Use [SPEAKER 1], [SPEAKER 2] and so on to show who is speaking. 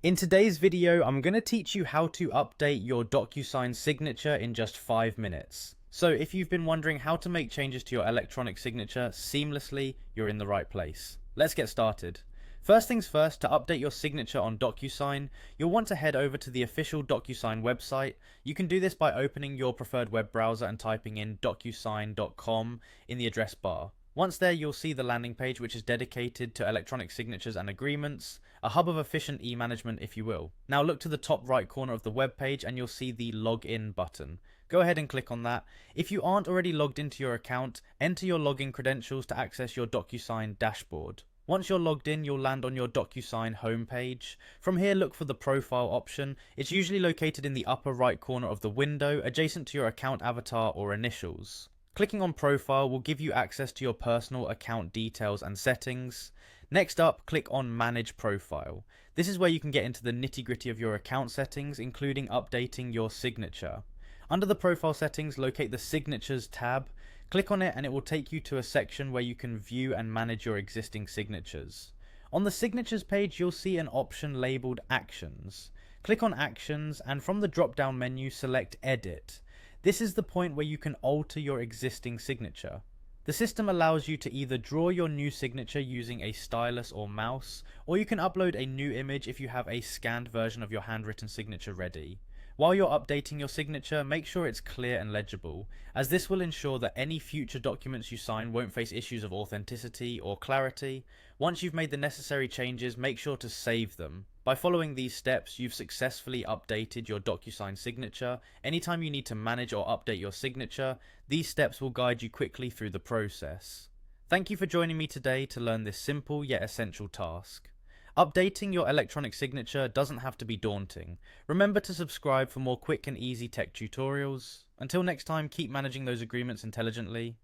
[SPEAKER 1] In today's video, I'm going to teach you how to update your Docusign signature in just 5 minutes. So if you've been wondering how to make changes to your electronic signature seamlessly, you're in the right place. Let's get started. First things first, to update your signature on Docusign, you'll want to head over to the official Docusign website. You can do this by opening your preferred web browser and typing in docusign.com in the address bar. Once there, you'll see the landing page, which is dedicated to electronic signatures and agreements, a hub of efficient e-management if you will. Now look to the top right corner of the web page and you'll see the login button. Go ahead and click on that. If you aren't already logged into your account, enter your login credentials to access your Docusign dashboard. Once you're logged in, you'll land on your Docusign homepage. From here, look for the profile option. It's usually located in the upper right corner of the window, adjacent to your account avatar or initials. Clicking on Profile will give you access to your personal account details and settings. Next up, click on Manage Profile. This is where you can get into the nitty-gritty of your account settings, including updating your signature. Under the Profile settings, locate the Signatures tab. Click on it and it will take you to a section where you can view and manage your existing signatures. On the Signatures page, you'll see an option labeled Actions. Click on Actions and from the drop-down menu, select Edit. This is the point where you can alter your existing signature. The system allows you to either draw your new signature using a stylus or mouse, or you can upload a new image if you have a scanned version of your handwritten signature ready. While you're updating your signature, make sure it's clear and legible, as this will ensure that any future documents you sign won't face issues of authenticity or clarity. Once you've made the necessary changes, make sure to save them. By following these steps, you've successfully updated your Docusign signature. Anytime you need to manage or update your signature, these steps will guide you quickly through the process. Thank you for joining me today to learn this simple yet essential task. Updating your electronic signature doesn't have to be daunting. Remember to subscribe for more quick and easy tech tutorials. Until next time, keep managing those agreements intelligently.